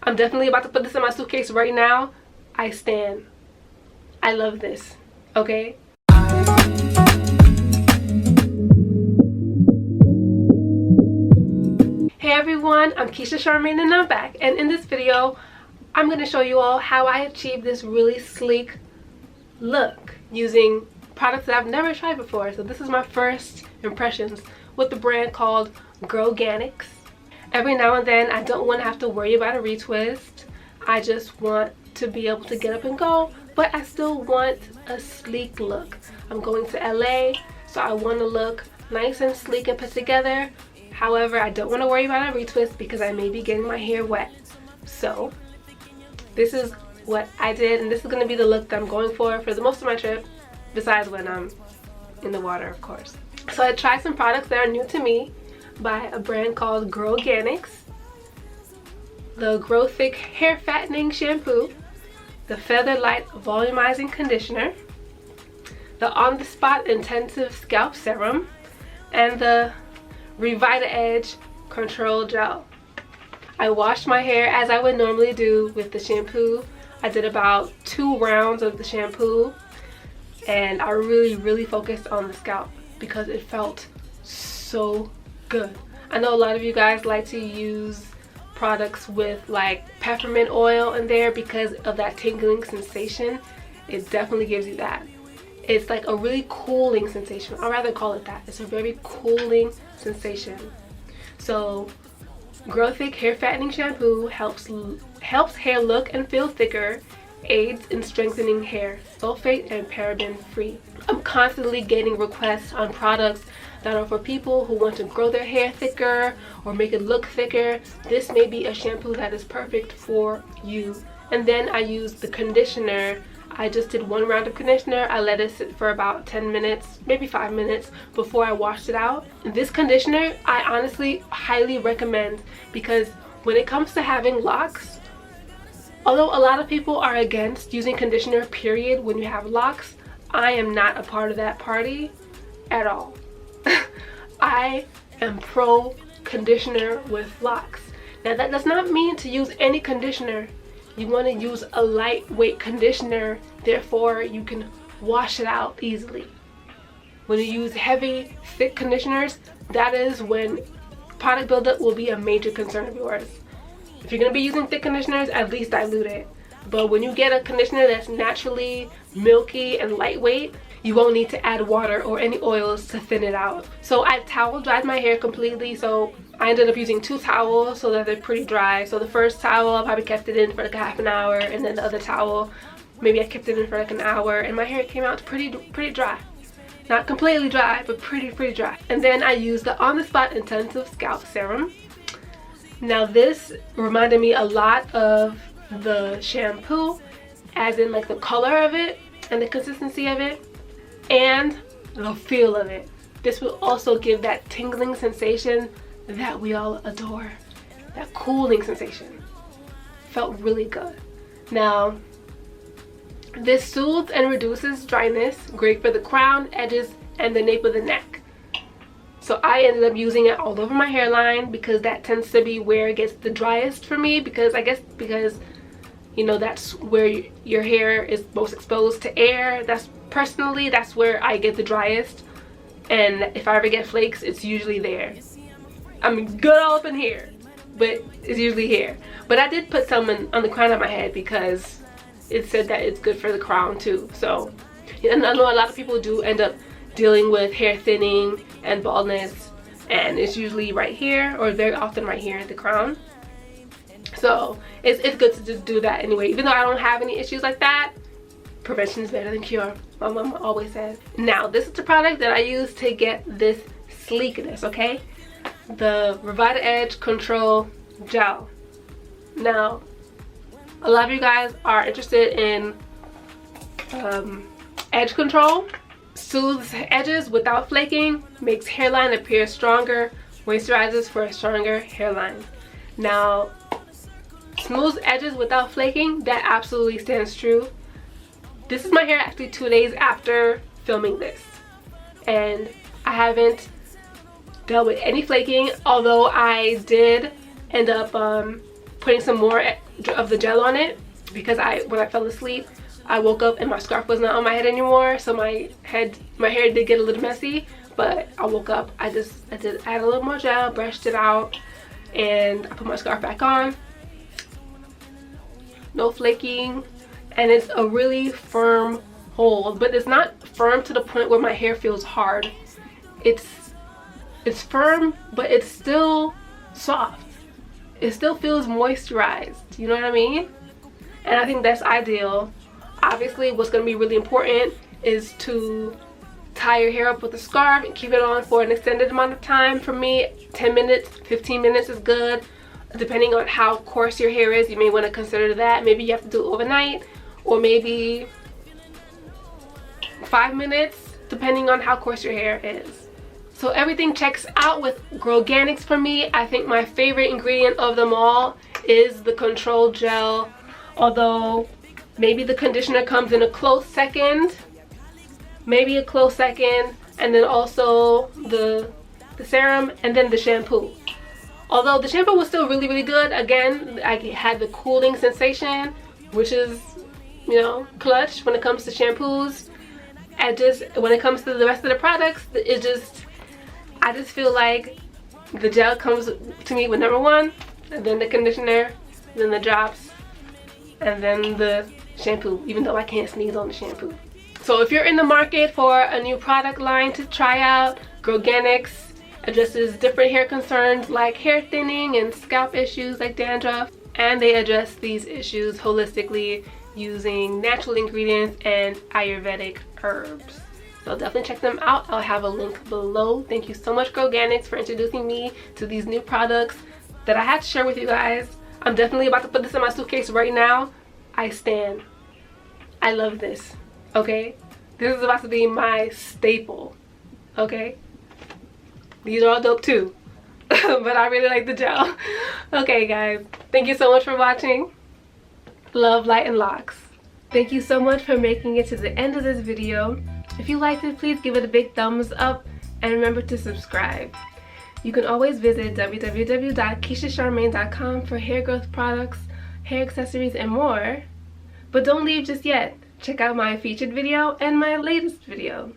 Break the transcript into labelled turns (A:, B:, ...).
A: I'm definitely about to put this in my suitcase right now. I stand. I love this, okay? Hey everyone, I'm Keisha Charmaine and I'm back. And in this video, I'm going to show you all how I achieved this really sleek look using products that I've never tried before. So this is my first impressions with the brand called Organics. Every now and then I don't want to have to worry about a retwist. I just want to be able to get up and go, but I still want a sleek look. I'm going to LA, so I want to look nice and sleek and put together. However, I don't want to worry about a retwist because I may be getting my hair wet. So this is what I did, and this is going to be the look that I'm going for the most of my trip, besides when I'm in the water, of course. So I tried some products that are new to me by a brand called Organics. The Grow Thick Hair Fattening Shampoo, the Feather Light Volumizing Conditioner, the On The Spot Intensive Scalp Serum, and the Revita Edge Control Gel. I washed my hair as I would normally do with the shampoo. I did about 2 rounds of the shampoo, and I really focused on the scalp because it felt so good. I know a lot of you guys like to use products with like peppermint oil in there because of that tingling sensation. It definitely gives you that. It's like a really cooling sensation. I'd rather call it that. It's a very cooling sensation. So Grow Thick Hair Fattening Shampoo helps hair look and feel thicker, aids in strengthening hair, sulfate and paraben free. I'm constantly getting requests on products that are for people who want to grow their hair thicker or make it look thicker. This may be a shampoo that is perfect for you. And then I used the conditioner. I just did 1 round of conditioner. I let it sit for about 10 minutes, maybe 5 minutes before I washed it out. This conditioner I honestly highly recommend because when it comes to having locks, although a lot of people are against using conditioner period when you have locks, I am not a part of that party at all. I am pro conditioner with locks. Now that does not mean to use any conditioner. You want to use a lightweight conditioner, therefore you can wash it out easily. When you use heavy, thick conditioners, that is when product buildup will be a major concern of yours. If you're going to be using thick conditioners, at least dilute it. But when you get a conditioner that's naturally milky and lightweight, you won't need to add water or any oils to thin it out. So I towel dried my hair completely, so I ended up using 2 towels so that they're pretty dry. So the first towel, I probably kept it in for like a half an hour, and then the other towel, maybe I kept it in for like an hour, and my hair came out pretty dry. Not completely dry, but pretty dry. And then I used the On The Spot Intensive Scalp Serum. Now this reminded me a lot of the shampoo, as in like the color of it and the consistency of it and the feel of it. This will also give that tingling sensation that we all adore. That cooling sensation. Felt really good. Now, this soothes and reduces dryness, great for the crown, edges, and the nape of the neck. So I ended up using it all over my hairline because that tends to be where it gets the driest for me, because I guess because you know that's where your hair is most exposed to air. That's where I get the driest, and if I ever get flakes, it's usually there. I mean, good all up in here, but it's usually here. But I did put some on the crown of my head because it said that it's good for the crown too. So, and I know a lot of people do end up dealing with hair thinning and baldness, and it's usually right here, or very often right here at the crown. So it's good to just do that anyway. Even though I don't have any issues like that, prevention is better than cure, my mom always says. Now this is the product that I use to get this sleekness, okay? The Revita Edge Control Gel. Now a lot of you guys are interested in edge control. Soothes edges without flaking, makes hairline appear stronger, moisturizes for a stronger hairline. Now, smooths edges without flaking, that absolutely stands true. This is my hair actually 2 days after filming this, and I haven't dealt with any flaking, although I did end up putting some more of the gel on it because when I fell asleep, I woke up and my scarf was not on my head anymore, so my hair did get a little messy. But I woke up, I did add a little more gel, brushed it out, and I put my scarf back on. No flaking, and it's a really firm hold, but it's not firm to the point where my hair feels hard. It's firm, but it's still soft. It still feels moisturized, you know what I mean? And I think that's ideal. Obviously, what's going to be really important is to tie your hair up with a scarf and keep it on for an extended amount of time. For me, 10 minutes, 15 minutes is good. Depending on how coarse your hair is, you may want to consider that. Maybe you have to do it overnight, or maybe 5 minutes, depending on how coarse your hair is. So everything checks out with Organics for me. I think my favorite ingredient of them all is the control gel, although maybe the conditioner comes in a close second. Maybe a close second, and then also the serum, and then the shampoo. Although the shampoo was still really, really good. Again, I had the cooling sensation, which is, you know, clutch when it comes to shampoos. When it comes to the rest of the products, I just feel like the gel comes to me with number one, and then the conditioner, then the drops, and then the shampoo, even though I can't sneeze on the shampoo. So if you're in the market for a new product line to try out, Organics addresses different hair concerns like hair thinning and scalp issues like dandruff, and they address these issues holistically using natural ingredients and Ayurvedic herbs. So definitely check them out. I'll have a link below. Thank you so much, Organics, for introducing me to these new products that I had to share with you guys. I'm definitely about to put this in my suitcase right now. I stand. I love this. Okay, this is about to be my staple. Okay, these are all dope too, but I really like the gel. Okay guys, thank you so much for watching. Love, light, and locks. Thank you so much for making it to the end of this video. If you liked it, please give it a big thumbs up and remember to subscribe. You can always visit www.KeishaCharmaine.com for hair growth products, hair accessories, and more. But don't leave just yet. Check out my featured video and my latest video.